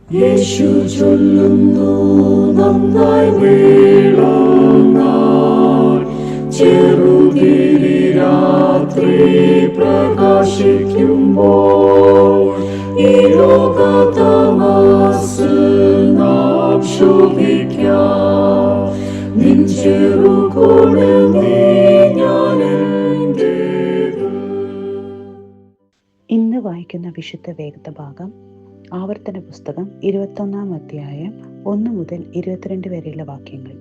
യേശു ചൊല്ലുന്നു, നന്നായി വീളങ്ങാൻ ചെറുതിരി രാത്രി പ്രകാശിക്കുമ്പോൾ ഈ ലോകതമസ് നാം ശോഭിക്കാം. നിൻ ചെറുകോണിൽ നീ ഞാനെന്റേത്. ഇന്ന് വായിക്കുന്ന വിശുദ്ധ വേദഭാഗം ആവർത്തന പുസ്തകം 21-ാം അധ്യായം 1 മുതൽ 22 വരെയുള്ള വാക്യങ്ങൾ.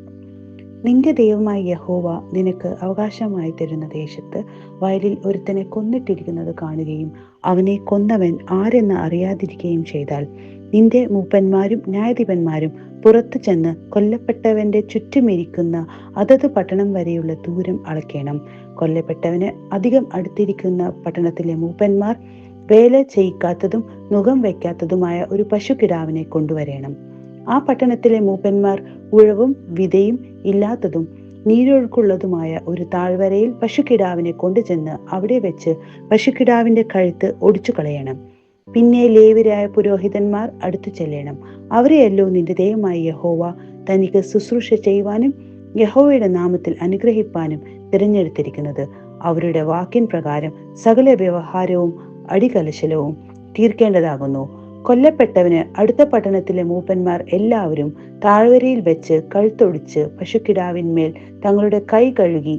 നിന്റെ ദൈവമായ യഹോവ നിനക്ക് അവകാശമായി തരുന്ന ദേശത്ത് വയലിൽ ഒരുത്തനെ കൊന്നിട്ടിരിക്കുന്നത് കാണുകയും അവനെ കൊന്നവൻ ആരെന്ന് അറിയാതിരിക്കുകയും ചെയ്താൽ നിന്റെ മൂപ്പന്മാരും ന്യായാധിപന്മാരും പുറത്തു ചെന്ന് കൊല്ലപ്പെട്ടവന്റെ ചുറ്റുമിരിക്കുന്ന അതത് പട്ടണം വരെയുള്ള ദൂരം അളക്കണം. കൊല്ലപ്പെട്ടവന് അധികം അടുത്തിരിക്കുന്ന പട്ടണത്തിലെ മൂപ്പന്മാർ വേല ചെയ്യിക്കാത്തതും നുകം വയ്ക്കാത്തതുമായ ഒരു പശുക്കിടാവിനെ കൊണ്ടുവരണം. ആ പട്ടണത്തിലെ മൂപ്പന്മാർ ഉഴവും വിതയും ഇല്ലാത്തതും നീരൊഴുക്കുള്ളതുമായ ഒരു താഴ്വരയിൽ പശുക്കിടാവിനെ കൊണ്ടുചെന്ന് അവിടെ വെച്ച് പശുക്കിടാവിന്റെ കഴുത്ത് ഒടിച്ചു കളയണം. പിന്നെ ലേവ്യരായ പുരോഹിതന്മാർ അടുത്തു ചെല്ലണം. അവരെയല്ലോ നിന്റെ ദൈവമായ യഹോവ തനിക്ക് ശുശ്രൂഷ ചെയ്യുവാനും യഹോവയുടെ നാമത്തിൽ അനുഗ്രഹിപ്പാനും തിരഞ്ഞെടുത്തിരിക്കുന്നത്. അവരുടെ വാക്കിൻ പ്രകാരം സകല വ്യവഹാരവും അടികലശലവും തീർക്കേണ്ടതാകുന്നു. കൊല്ലപ്പെട്ടവന് അടുത്ത പട്ടണത്തിലെ മൂപ്പന്മാർ എല്ലാവരും താഴ്വരയിൽ വെച്ച് കഴുത്തൊടിച്ച് പശുക്കിടാവിന്മേൽ തങ്ങളുടെ കൈ കഴുകി,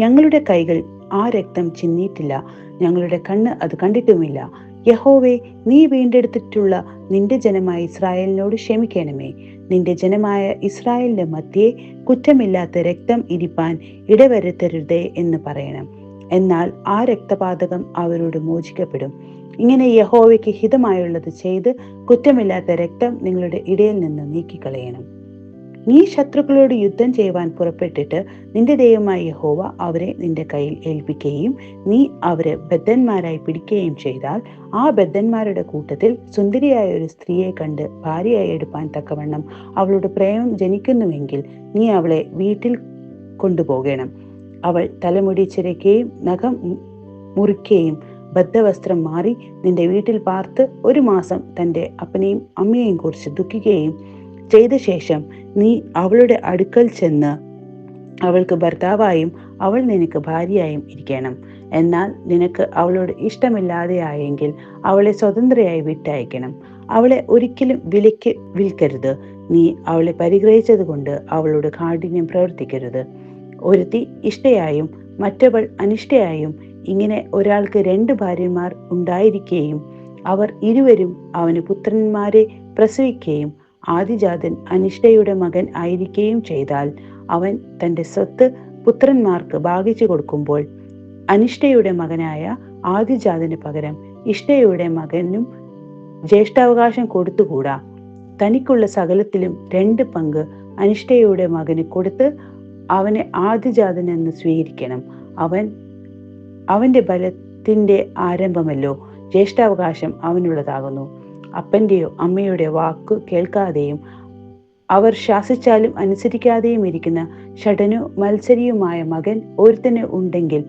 ഞങ്ങളുടെ കൈകൾ ആ രക്തം ചിന്നിയിട്ടില്ല, ഞങ്ങളുടെ കണ്ണ് അത് കണ്ടിട്ടുമില്ല. യഹോവേ, നീ വീണ്ടെടുത്തിട്ടുള്ള നിന്റെ ജനമായ ഇസ്രായേലിനോട് ക്ഷമിക്കണമേ. നിന്റെ ജനമായ ഇസ്രായേലിന്റെ മധ്യേ കുറ്റമില്ലാത്ത രക്തം ഇരിപ്പാൻ ഇടവരുത്തരുതേ എന്ന് പറയണം. എന്നാൽ ആ രക്തപാതകം അവരോട് മോചിക്കപ്പെടും. ഇങ്ങനെ യഹോവയ്ക്ക് ഹിതമായുള്ളത് ചെയ്ത് കുറ്റമില്ലാത്ത രക്തം നിങ്ങളുടെ ഇടയിൽ നിന്ന് നീക്കിക്കളയണം. നീ ശത്രുക്കളോട് യുദ്ധം ചെയ്യുവാൻ പുറപ്പെട്ടിട്ട് നിന്റെ ദൈവമായ യഹോവ അവരെ നിന്റെ കയ്യിൽ ഏൽപ്പിക്കുകയും നീ അവരെ ബദ്ധന്മാരായി പിടിക്കുകയും ചെയ്താൽ ആ ബദ്ധന്മാരുടെ കൂട്ടത്തിൽ സുന്ദരിയായ ഒരു സ്ത്രീയെ കണ്ട് ഭാര്യയായി എടുപ്പാൻ തക്കവണ്ണം അവളുടെ പ്രേമം ജനിക്കുന്നുവെങ്കിൽ നീ അവളെ വീട്ടിൽ കൊണ്ടുപോകണം. അവൾ തലമുടി ചിരയ്ക്കുകയും നഖം മുറിക്കുകയും ബദ്ധവസ്ത്രം മാറി നിന്റെ വീട്ടിൽ പാർത്ത് 1 മാസം തൻ്റെ അപ്പനെയും അമ്മയെയും കുറിച്ച് ദുഃഖിക്കുകയും ചെയ്ത ശേഷം നീ അവളുടെ അടുക്കൽ ചെന്ന് അവൾക്ക് ഭർത്താവായും അവൾ നിനക്ക് ഭാര്യയായും ഇരിക്കണം. എന്നാൽ നിനക്ക് അവളോട് ഇഷ്ടമില്ലാതെയായെങ്കിൽ അവളെ സ്വതന്ത്രയായി വിട്ടയക്കണം. അവളെ ഒരിക്കലും വിലയ്ക്ക് വിൽക്കരുത്. നീ അവളെ പരിഗ്രഹിച്ചത് കൊണ്ട് അവളോട് കാഠിന്യം പ്രവർത്തിക്കരുത്. ഒരുത്തി ഇഷ്ടയായും മറ്റവൾ അനിഷ്ടയായും ഇങ്ങനെ ഒരാൾക്ക് 2 ഭാര്യമാർ ഉണ്ടായിരിക്കുകയും അവർ ഇരുവരും അവന് പുത്രന്മാരെ പ്രസവിക്കുകയും ആദിജാതൻ അനിഷ്ടയുടെ മകൻ ആയിരിക്കുകയും ചെയ്താൽ അവൻ തൻ്റെ സ്വത്ത് പുത്രന്മാർക്ക് ഭാഗിച്ചു കൊടുക്കുമ്പോൾ അനിഷ്ടയുടെ മകനായ ആദിജാതന് പകരം ഇഷ്ടയുടെ മകനും ജ്യേഷ്ഠാവകാശം കൊടുത്തുകൂടാ. തനിക്കുള്ള സകലത്തിലും 2 പങ്ക് അനിഷ്ടയുടെ മകന് കൊടുത്ത് അവനെ ആദിജാതനെന്ന് സ്വീകരിക്കണം. അവന്റെ ബലത്തിന്റെ ആരംഭമല്ലോ. ജ്യേഷ്ഠാവകാശം അവനുള്ളതാകുന്നു. അപ്പന്റെയോ അമ്മയുടെ വാക്കു കേൾക്കാതെയും അവർ ശാസിച്ചാലും അനുസരിക്കാതെയും ഇരിക്കുന്ന ഷടനു മത്സരിയുമായ മകൻ ഒരുത്തന് ഉണ്ടെങ്കിൽ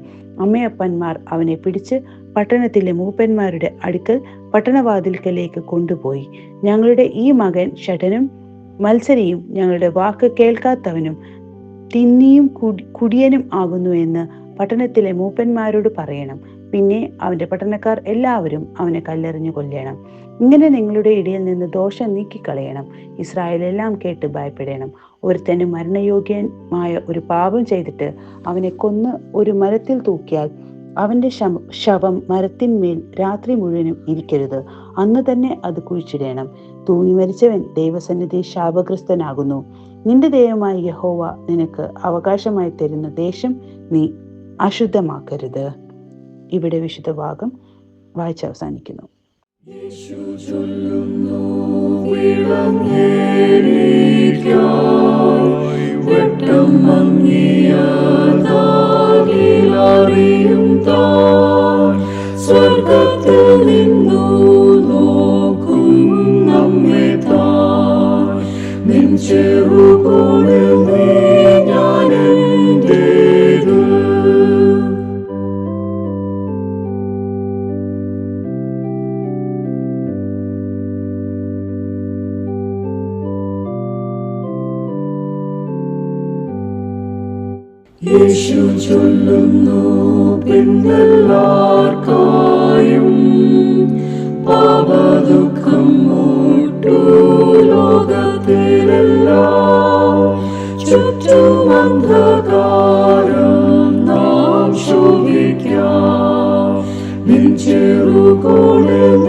അമ്മയപ്പന്മാർ അവനെ പിടിച്ച് പട്ടണത്തിലെ മൂപ്പന്മാരുടെ അടുക്കൽ പട്ടണവാതിൽക്കലേക്ക് കൊണ്ടുപോയി, ഞങ്ങളുടെ ഈ മകൻ ഷടനും മത്സരിയും ഞങ്ങളുടെ വാക്ക് കേൾക്കാത്തവനും തിന്നിയും കുടിയനും ആകുന്നു എന്ന് പട്ടണത്തിലെ മൂപ്പന്മാരോട് പറയണം. പിന്നെ അവന്റെ പട്ടണക്കാർ എല്ലാവരും അവനെ കല്ലെറിഞ്ഞു കൊല്ലണം. ഇങ്ങനെ നിങ്ങളുടെ ഇടയിൽ നിന്ന് ദോഷം നീക്കിക്കളയണം. ഇസ്രായേലെല്ലാം കേട്ട് ഭയപ്പെടണം. ഒരുത്തന് മരണയോഗ്യമായ ഒരു പാപം ചെയ്തിട്ട് അവനെ കൊന്ന് ഒരു മരത്തിൽ തൂക്കിയാൽ അവന്റെ ശവം മരത്തിന്മേൽ രാത്രി മുഴുവനും ഇരിക്കരുത്. അന്ന് തന്നെ അത് കുഴിച്ചിടണം. തൂങ്ങി മരിച്ചവൻ ദൈവസന്നിധി ശാപഗ്രസ്തനാകുന്നു. നിന്റെ ദൈവമായ യഹോവ നിനക്ക് അവകാശമായി തരുന്ന ദേശം നീ അശുദ്ധമാക്കരുത്. ഇവിടെ വിശുദ്ധ ഭാഗം വായിച്ച് അവസാനിക്കുന്നു. സ്വർഗത്തിൽ നിന്നു നോക്കും നമ്മെ താൻ നിൻ ചെറുകോണിൽ നീ ഞാനെന്റേത്. യേശു ചൊല്ലുന്നു പിന്നെല്ലാർക്കായും പാപദുഃഖം മൂട്ടു ലോകത്തിലെല്ലാം ചുറ്റും അന്ധകാരം നാം ശോഭിക്കാം നിൻ ചെറുകോണിൽ